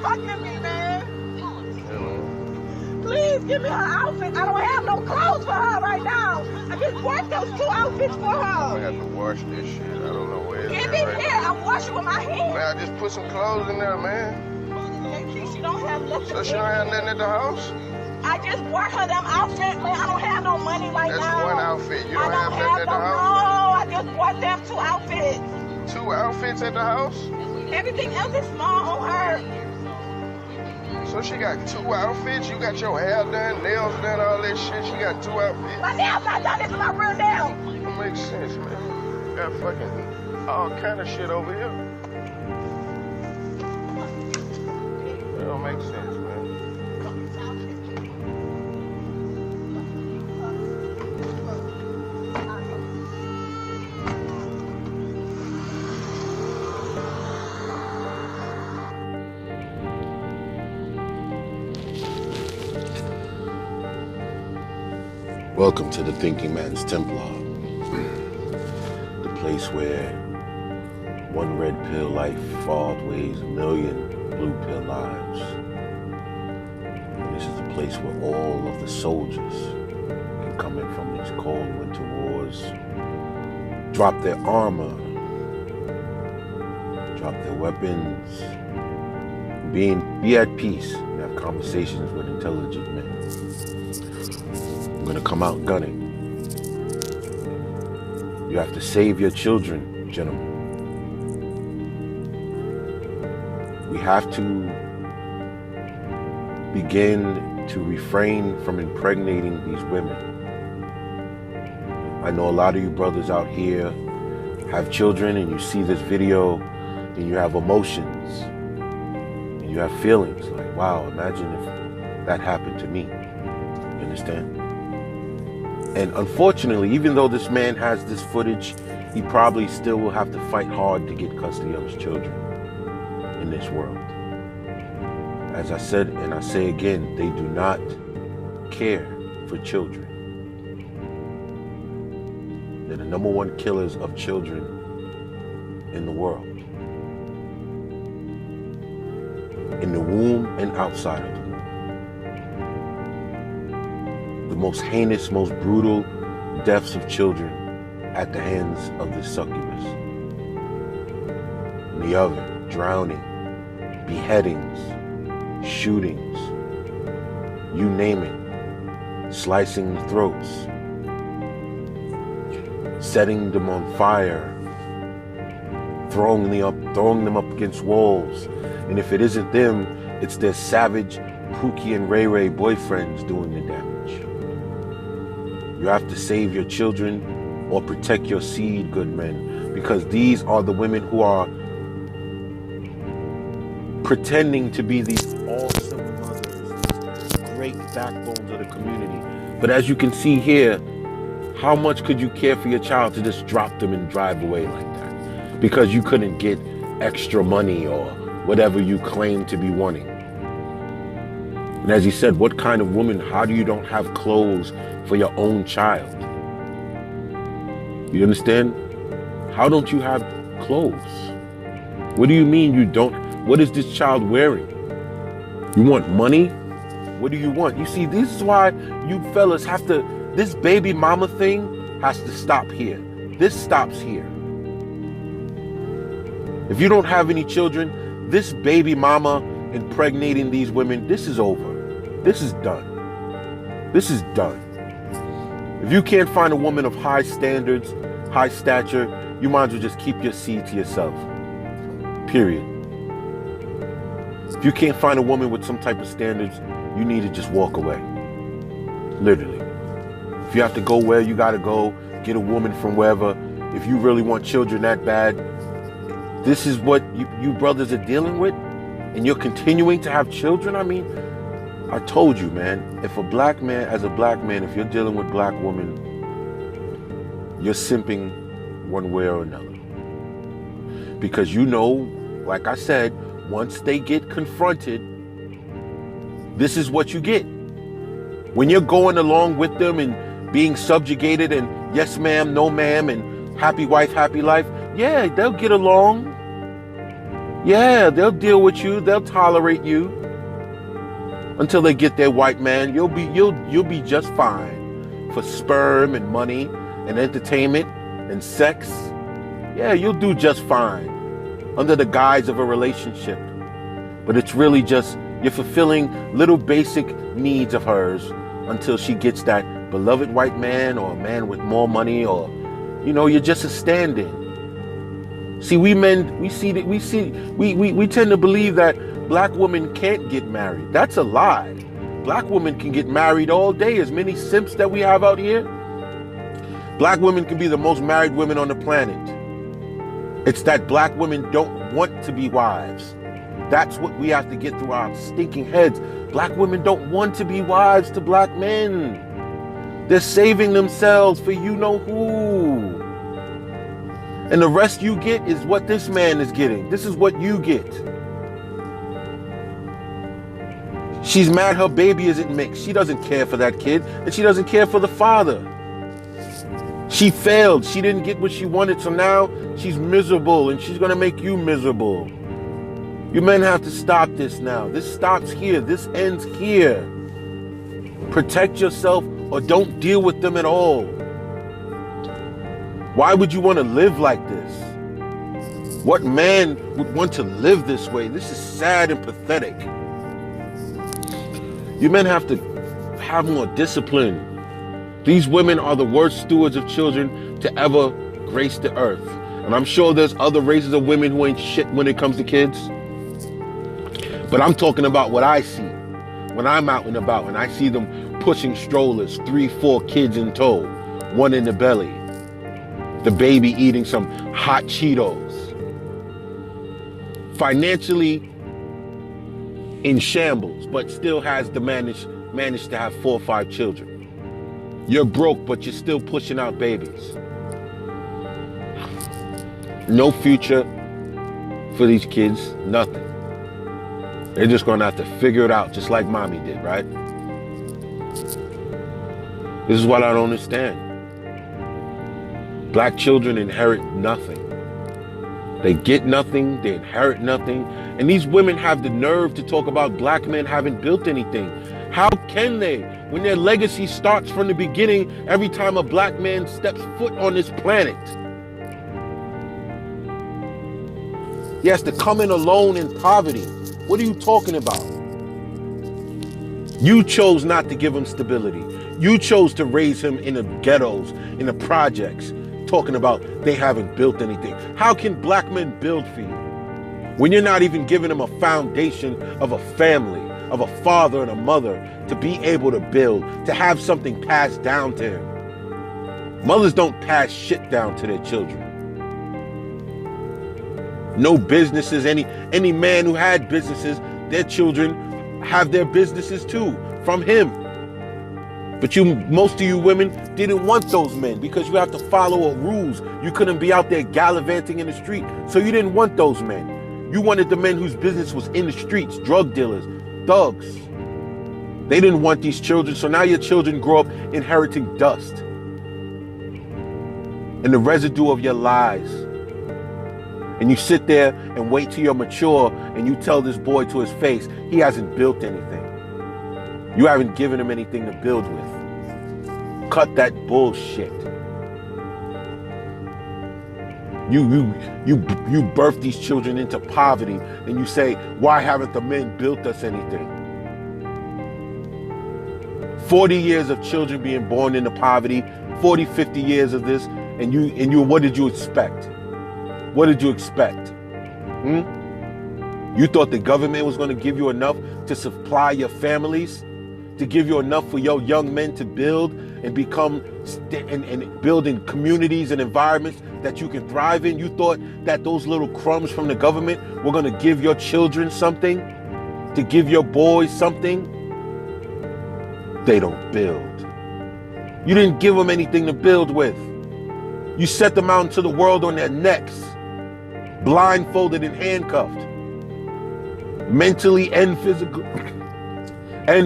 fucking me, man. Please give me her outfit. I don't have no clothes for her right now. I just bought those 2 outfits for her. I have to wash this shit. I don't know where it's Give at it right here. I'm washing with my hands. Man, I just put some clothes in there, man. She don't have nothing. So she don't have nothing at the house? I just bought her them outfits, man. I don't have no money right That's now. one outfit. You don't I have nothing at the house? No, I just bought them 2 outfits. 2 outfits at the house? Everything else is small on her. So she got 2 outfits? You got your hair done, nails done, all that shit. She got 2 outfits? My nails not done. This is my real nails. That makes sense, man. You got fucking all kind of shit over here. That don't make sense, man. Welcome to the Thinking Man's Templar, the place where one red pill life far outweighs a million blue pill lives. And this is the place where all of the soldiers can come in from these cold winter wars, drop their armor, drop their weapons, be at peace, and have conversations with intelligent men. I'm gonna come out gunning. You have to save your children, gentlemen. We have to begin to refrain from impregnating these women. I know a lot of you brothers out here have children and you see this video and you have emotions and you have feelings like, wow, imagine if that happened to me. You understand? And unfortunately, even though this man has this footage, he probably still will have to fight hard to get custody of his children in this world. As I said, and I say again, they do not care for children. They're the #1 killers of children in the world. In the womb and outside of the womb. The most heinous, most brutal deaths of children at the hands of this succubus. And the other, drowning, beheadings, shootings, you name it, slicing the throats, setting them on fire, throwing them up against walls. And if it isn't them, it's their savage Pookie and Ray Ray boyfriends doing the damage. You have to save your children or protect your seed, good men, because these are the women who are pretending to be these awesome mothers, these great backbones of the community. But as you can see here, how much could you care for your child to just drop them and drive away like that? Because you couldn't get extra money or whatever you claim to be wanting. And as he said, what kind of woman, how do you don't have clothes for your own child? You understand? How don't you have clothes? What do you mean you don't? What is this child wearing? You want money? What do you want? You see, this is why you fellas have to, this baby mama thing has to stop here. This stops here. If you don't have any children, this baby mama impregnating these women, this is over. This is done. This is done. If you can't find a woman of high standards, high stature, you might as well just keep your seed to yourself. Period. If you can't find a woman with some type of standards, you need to just walk away. Literally. If you have to go where you gotta go, get a woman from wherever, if you really want children that bad, this is what you brothers are dealing with, and you're continuing to have children? I mean, I told you, man, if a black man, as a black man, if you're dealing with black women, you're simping one way or another. Because you know, like I said, once they get confronted, this is what you get. When you're going along with them and being subjugated and yes ma'am, no ma'am, and happy wife, happy life, yeah, they'll get along. Yeah, they'll deal with you. They'll tolerate you until they get their white man. You'll be just fine for sperm and money and entertainment and sex. Yeah, you'll do just fine under the guise of a relationship. But it's really just you're fulfilling little basic needs of hers until she gets that beloved white man or a man with more money, or you're just a stand-in. See, we men, we tend to believe that black women can't get married. That's a lie. Black women can get married all day. As many simps that we have out here, black women can be the most married women on the planet. It's that black women don't want to be wives. That's what we have to get through our stinking heads. Black women don't want to be wives to black men. They're saving themselves for you know who. And the rest you get is what this man is getting. This is what you get. She's mad her baby isn't mixed. She doesn't care for that kid, and she doesn't care for the father. She failed. She didn't get what she wanted, so now she's miserable, and she's going to make you miserable. You men have to stop this now. This stops here. This ends here. Protect yourself or don't deal with them at all. Why would you want to live like this? What man would want to live this way? This is sad and pathetic. You men have to have more discipline. These women are the worst stewards of children to ever grace the earth. And I'm sure there's other races of women who ain't shit when it comes to kids. But I'm talking about what I see when I'm out and about and I see them pushing strollers, 3-4 kids in tow, one in the belly. The baby eating some hot Cheetos. Financially in shambles, but still has managed to have 4 or 5 children. You're broke, but you're still pushing out babies. No future for these kids, nothing. They're just gonna have to figure it out, just like mommy did, right? This is what I don't understand. Black children inherit nothing. They get nothing, they inherit nothing. And these women have the nerve to talk about black men haven't built anything. How can they? When their legacy starts from the beginning, every time a black man steps foot on this planet. He has to come in alone in poverty. What are you talking about? You chose not to give him stability. You chose to raise him in the ghettos, in the projects, talking about they haven't built anything. How can black men build for you when you're not even giving them a foundation of a family, of a father and a mother to be able to build, to have something passed down to him? Mothers don't pass shit down to their children. No businesses. Any man who had businesses, their children have their businesses too from him. But most of you women didn't want those men because you have to follow rules. You couldn't be out there gallivanting in the street. So you didn't want those men. You wanted the men whose business was in the streets, drug dealers, thugs. They didn't want these children. So now your children grow up inheriting dust and the residue of your lies. And you sit there and wait till you're mature and you tell this boy to his face, he hasn't built anything. You haven't given him anything to build with. Cut that bullshit. You birth these children into poverty and you say, why haven't the men built us anything? 40 years of children being born into poverty, 40, 50 years of this, and you what did you expect? What did you expect? You thought the government was going to give you enough to supply your families, to give you enough for your young men to build and become and build in communities and environments that you can thrive in? You thought that those little crumbs from the government were going to give your children something, to give your boys something? They don't build. You didn't give them anything to build with. You set them out into the world on their necks, blindfolded and handcuffed, mentally and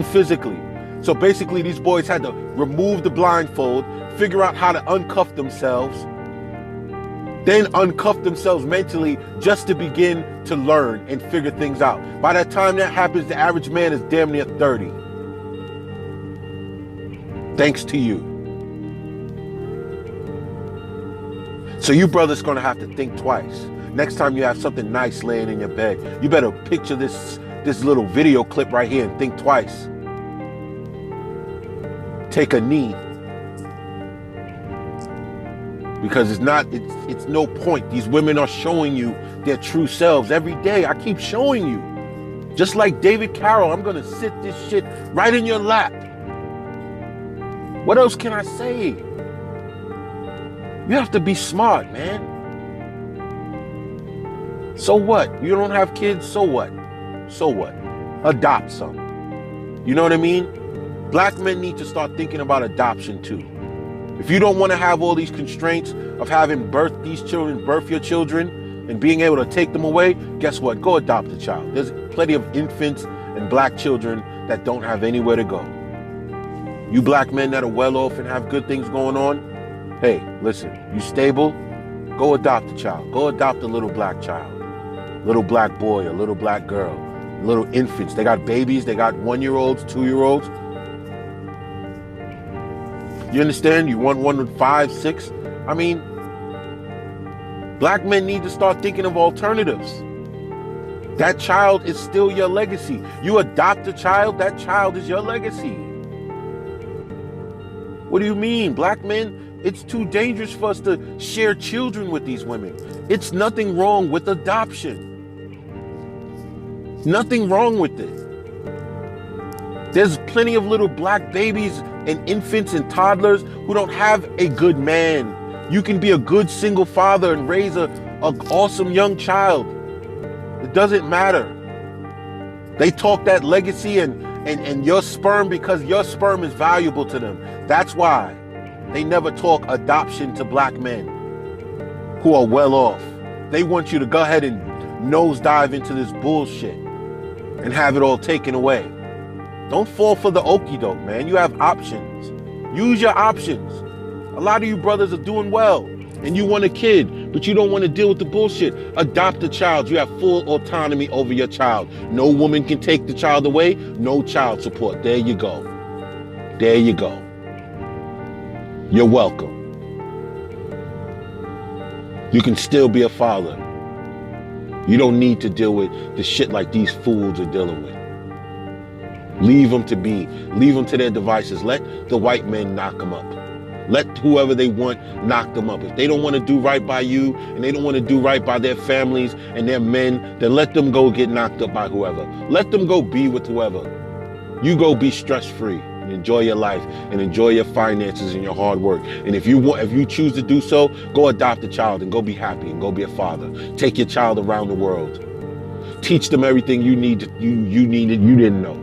physically. So basically these boys had to remove the blindfold, figure out how to uncuff themselves, then uncuff themselves mentally just to begin to learn and figure things out. By the time that happens, the average man is damn near 30. Thanks to you. So you brothers gonna have to think twice. Next time you have something nice laying in your bed, you better picture this little video clip right here and think twice. Take a knee. Because it's no point. These women are showing you their true selves every day. I keep showing you. Just like David Carroll, I'm gonna sit this shit right in your lap. What else can I say? You have to be smart, man. So what? You don't have kids, so what? So what? Adopt some. You know what I mean? Black men need to start thinking about adoption too. If you don't want to have all these constraints of having birth your children, and being able to take them away, guess what? Go adopt a child. There's plenty of infants and black children that don't have anywhere to go. You black men that are well off and have good things going on, hey, listen, you stable? Go adopt a child. Go adopt a little black child. Little black boy, a little black girl, little infants. They got babies, they got 1-year-olds, 2-year-olds. You understand? You want one with 5, 6? I mean, black men need to start thinking of alternatives. That child is still your legacy. You adopt a child, that child is your legacy. What do you mean? Black men, it's too dangerous for us to share children with these women. It's nothing wrong with adoption. Nothing wrong with it. There's plenty of little black babies and infants and toddlers who don't have a good man. You can be a good single father and raise an awesome young child. It doesn't matter. They talk that legacy and your sperm because your sperm is valuable to them. That's why they never talk adoption to black men who are well off. They want you to go ahead and nosedive into this bullshit and have it all taken away. Don't fall for the okie doke, man. You have options. Use your options. A lot of you brothers are doing well and you want a kid, but you don't want to deal with the bullshit. Adopt a child. You have full autonomy over your child. No woman can take the child away. No child support. There you go. There you go. You're welcome. You can still be a father. You don't need to deal with the shit like these fools are dealing with. Leave them to be. Leave them to their devices. Let the white men knock them up. Let whoever they want knock them up. If they don't want to do right by you and they don't want to do right by their families and their men, then let them go get knocked up by whoever. Let them go be with whoever. You go be stress-free and enjoy your life and enjoy your finances and your hard work. And if you choose to do so, go adopt a child and go be happy and go be a father. Take your child around the world. Teach them everything you needed you didn't know.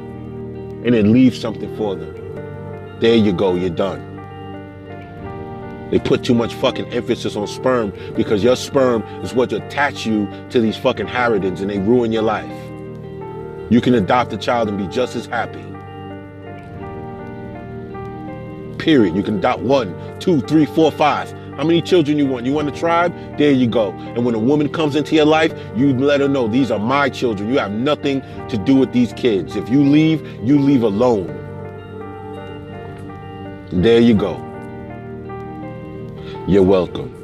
And then leave something for them. There you go, you're done. They put too much fucking emphasis on sperm because your sperm is what attach you to these fucking harridans and they ruin your life. You can adopt a child and be just as happy. Period. You can adopt 1, 2, 3, 4, 5. How many children you want? You want a tribe? There you go. And when a woman comes into your life, you let her know these are my children. You have nothing to do with these kids. If you leave alone. There you go. You're welcome.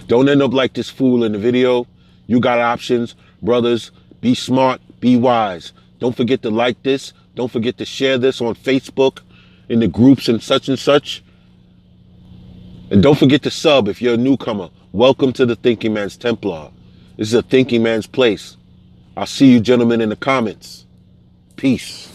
Don't end up like this fool in the video. You got options. Brothers, be smart, be wise. Don't forget to like this. Don't forget to share this on Facebook, in the groups and such. And don't forget to sub if you're a newcomer. Welcome to the Thinking Man's Templar. This is a thinking man's place. I'll see you gentlemen in the comments. Peace.